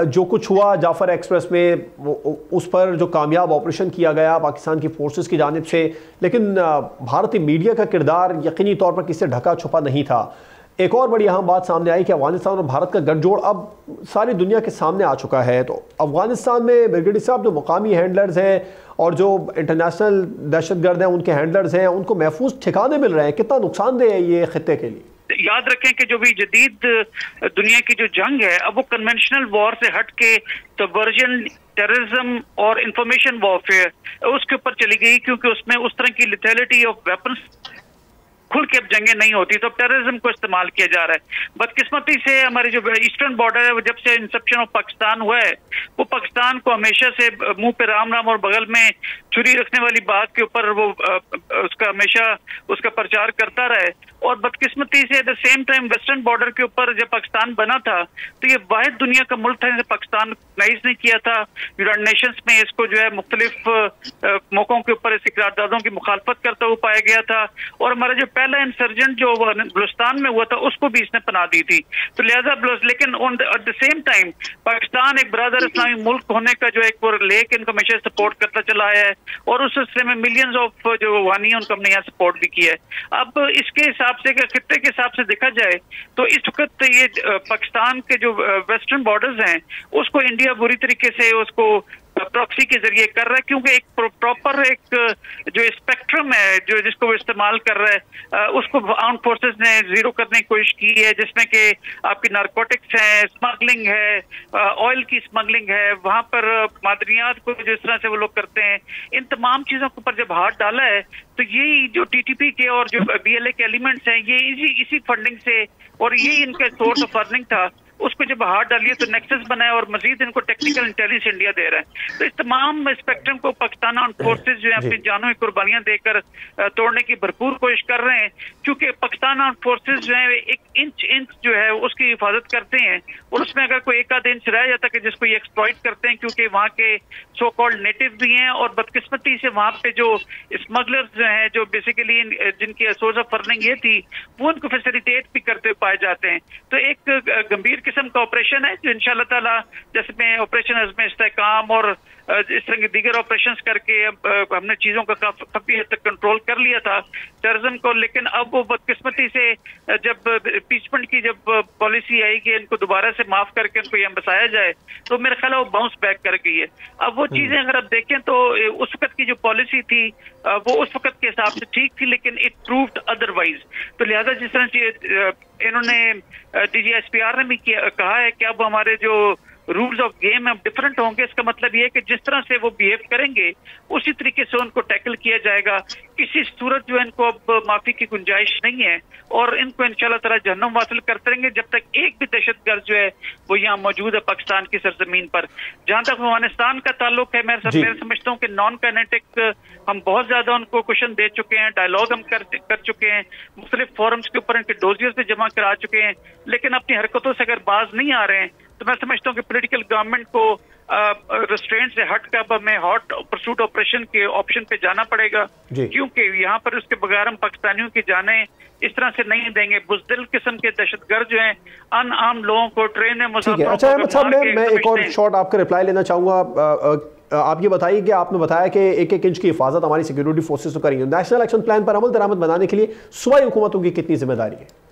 جو کچھ ہوا جعفر ایکسپریس میں اس پر جو کامیاب آپریشن کیا گیا پاکستان کی فورسز کی جانب سے، لیکن بھارتی میڈیا کا کردار یقینی طور پر کسی سے ڈھکا چھپا نہیں تھا۔ ایک اور بڑی اہم بات سامنے آئی کہ افغانستان اور بھارت کا گٹھ جوڑ اب ساری دنیا کے سامنے آ چکا ہے۔ تو افغانستان میں بریگیڈیئر صاحب جو مقامی ہینڈلرز ہیں اور جو انٹرنیشنل دہشت گرد ہیں ان کے ہینڈلرز ہیں، ان کو محفوظ ٹھکانے مل رہے ہیں، کتنا نقصان دہ ہے یہ خطے کے لیے؟ یاد رکھیں کہ جو بھی جدید دنیا کی جو جنگ ہے اب وہ کنونشنل وار سے ہٹ کے سبورژن، ٹیررزم اور انفارمیشن وارفیئر اس کے اوپر چلی گئی، کیونکہ اس میں اس طرح کی لیتھیلٹی آف ویپنز کھل کے اب جنگیں نہیں ہوتی، تو اب ٹیررزم کو استعمال کیا جا رہا ہے۔ بدقسمتی سے ہماری جو ایسٹرن بارڈر ہے وہ جب سے انسپشن آف پاکستان ہوا ہے وہ پاکستان کو ہمیشہ سے منہ پہ رام رام اور بغل میں چھری رکھنے والی بات کے اوپر وہ اس کا ہمیشہ اس کا پرچار کرتا رہا ہے، اور بدقسمتی سے at the same time western border کے اوپر جب پاکستان بنا تھا تو یہ واحد دنیا کا ملک تھا جسے پاکستان رائز نہیں کیا تھا۔ یونائیٹڈ نیشنز میں اس کو جو ہے مختلف موقعوں کے اوپر اس قراردادوں کی مخالفت کرتا ہوا پایا گیا تھا، اور ہمارا جو پہلا انسرجنٹ جو بلوچستان میں ہوا تھا اس کو بھی اس نے پناہ دی تھی، تو لہذا لیکن at the same time Pakistan ایک برادر اسلامی ملک ہونے کا جو ایک لے کے ان کو ہمیشہ سپورٹ کرتا چلا ہے، اور اس سلسلے میں ملینز آف جو افغانی ہیں ان کو ہم نے یہاں سپورٹ بھی کیا ہے۔ اب اس کے حساب سے خطے کے حساب سے دیکھا جائے تو اس وقت یہ پاکستان کے جو ویسٹرن بارڈرز ہیں اس کو انڈیا بری طریقے سے اس کو پراکسی کے ذریعے کر رہا ہے، کیونکہ ایک پراپر ایک جو اسپیکٹرم ہے جو جس کو وہ استعمال کر رہا ہے اس کو آرمڈ فورسز نے زیرو کرنے کی کوشش کی ہے، جس میں کہ آپ کی نارکوٹکس ہے، اسمگلنگ ہے، آئل کی اسمگلنگ ہے، وہاں پر معدنیات کو جس طرح سے وہ لوگ کرتے ہیں، ان تمام چیزوں کے اوپر جب ہاتھ ڈالا ہے تو یہی جو ٹی ٹی پی کے اور جو بی ایل اے کے ایلیمنٹس ہیں یہ اسی فنڈنگ سے اور یہی ان کا سورس آف ارننگ تھا، اس کو جب ہاتھ ڈالیے تو نیکسس بنا ہے اور مزید ان کو ٹیکنیکل انٹیلیجنس انڈیا دے رہا ہے۔ تو اس تمام اسپیکٹرم کو پاکستان آرمڈ فورسز جو ہے اپنی جانوں کی قربانیاں دے کر توڑنے کی بھرپور کوشش کر رہے ہیں، کیونکہ پاکستان آرمڈ فورسز جو ہے ایک انچ جو ہے اس کی حفاظت کرتے ہیں، اور اس میں اگر کوئی ایک آدھ انچ رہ جاتا ہے کہ جس کو یہ ایکسپلائٹ کرتے ہیں، کیونکہ وہاں کے سو کالڈ نیٹو بھی ہیں، اور بدقسمتی سے وہاں پہ جو اسمگلرز جو ہیں جو بیسیکلی جن کی سورس آف ارننگ یہ تھی وہ ان کو فیسیلیٹیٹ بھی کرتے پائے جاتے ہیں۔ تو ایک گمبھیر قسم کا آپریشن ہے جو انشاءاللہ تعالیٰ جیسے میں آپریشن عزم استحکام اور اس طرح کے دیگر آپریشنز کر کے ہم نے چیزوں کا کافی حد تک کنٹرول کر لیا تھا ٹیررزم کو، لیکن اب وہ بدقسمتی سے جب پیچمنٹ کی جب پالیسی آئی کہ ان کو دوبارہ سے معاف کر کے ان کو یہ بسایا جائے تو میرے خیال ہے وہ باؤنس بیک کر گئی ہے۔ اب وہ چیزیں اگر آپ دیکھیں تو اس وقت کی جو پالیسی تھی وہ اس وقت کے حساب سے ٹھیک تھی، لیکن اٹ پرووڈ ادروائز، تو لہذا جس طرح انہوں نے D G S P R نے بھی کہا ہے کہ اب ہمارے جو رولز آف گیم اب ڈفرنٹ ہوں گے، اس کا مطلب یہ ہے کہ جس طرح سے وہ بیہیو کریں گے اسی طریقے سے ان کو ٹیکل کیا جائے گا، کسی صورت جو ان کو اب معافی کی گنجائش نہیں ہے، اور ان کو انشاءاللہ تعالی جہنم واصل کرتے رہیں گے جب تک ایک بھی دہشت گرد جو ہے وہ یہاں موجود ہے پاکستان کی سرزمین پر۔ جہاں تک افغانستان کا تعلق ہے میں سمجھتا ہوں کہ نان کائنیٹک ہم بہت زیادہ ان کو کوشن دے چکے ہیں، ڈائیلاگ ہم کر چکے ہیں، مختلف فورمز کے اوپر ان کے ڈوزیئرز بھی جمع کرا چکے ہیں، لیکن اپنی حرکتوں سے اگر باز نہیں آ رہے ہیں تو میں سمجھتا ہوں کہ پولیٹیکل گورنمنٹ کو ریسٹرینٹ سے ہٹ کر ہمیں ہاٹ پرسوٹ آپریشن کے آپشن پہ جانا پڑے گا، کیونکہ یہاں پر اس کے بغیر ہم پاکستانیوں کی جانیں اس طرح سے نہیں دیں گے۔ بزدل قسم کے دہشت گرد جو ہیں ان عام لوگوں کو ٹرین میں مسافروں اچھا احمد صاحب میں ایک اور شارٹ آپ کا رپلائی لینا چاہوں گا۔ آپ یہ بتائیے کہ آپ نے بتایا کہ ایک ایک انچ کی حفاظت ہماری سیکیورٹی فورسز تو کریں گے، نیشنل ایکشن پلان پر عمل درآمد بنانے کے لیے صوبائی حکومتوں کی کتنی ذمہ داری ہے؟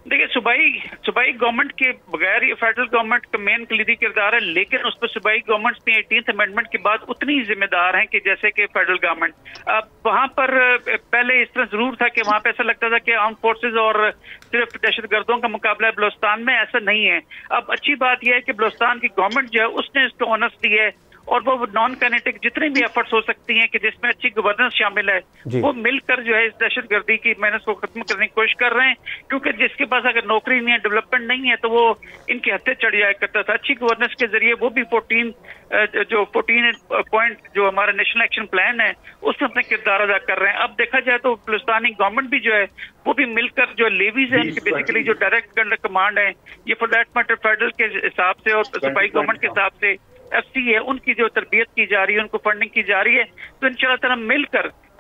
دیکھیے صوبائی گورنمنٹ کے بغیر یہ فیڈرل گورنمنٹ کا مین کلیدی کردار ہے، لیکن اس پہ صوبائی گورنمنٹ میں 18th امینڈمنٹ کے بعد اتنی ذمہ دار ہیں کہ جیسے کہ فیڈرل گورنمنٹ۔ اب وہاں پر پہلے اس طرح ضرور تھا کہ وہاں پہ ایسا لگتا تھا کہ آرم فورسز اور صرف دہشت گردوں کا مقابلہ ہے، بلوچستان میں ایسا نہیں ہے۔ اب اچھی بات یہ ہے کہ بلوچستان کی گورنمنٹ جو ہے اس نے اس کو آنرس دی ہے، اور وہ نان کائنیٹک جتنی بھی ایفرٹس ہو سکتی ہیں کہ جس میں اچھی گورننس شامل ہے وہ مل کر جو ہے اس دہشت گردی کی محنت کو ختم کرنے کی کوشش کر رہے ہیں، کیونکہ جس کے پاس اگر نوکری نہیں ہے، ڈیولپمنٹ نہیں ہے تو وہ ان کے ہتھے چڑھ جایا کرتا تھا۔ اچھی گورننس کے ذریعے وہ بھی 14 پوائنٹ جو ہمارا نیشنل ایکشن پلان ہے اس میں اپنا کردار ادا کر رہے ہیں۔ اب دیکھا جائے تو بلوچستانی گورنمنٹ بھی جو ہے وہ بھی مل کر جو لیویز ہیں ان کی بیسیکلی جو ڈائریکٹ انڈر کمانڈ ہے، یہ فار دیٹ میٹر فیڈرل کے حساب سے اور صوبائی گورنمنٹ کے حساب سے ایف سی ہے، ان کی جو تربیت کی جا رہی ہے، ان کو فنڈنگ کی جا رہی ہے، تو انشاءاللہ تعالی مل کر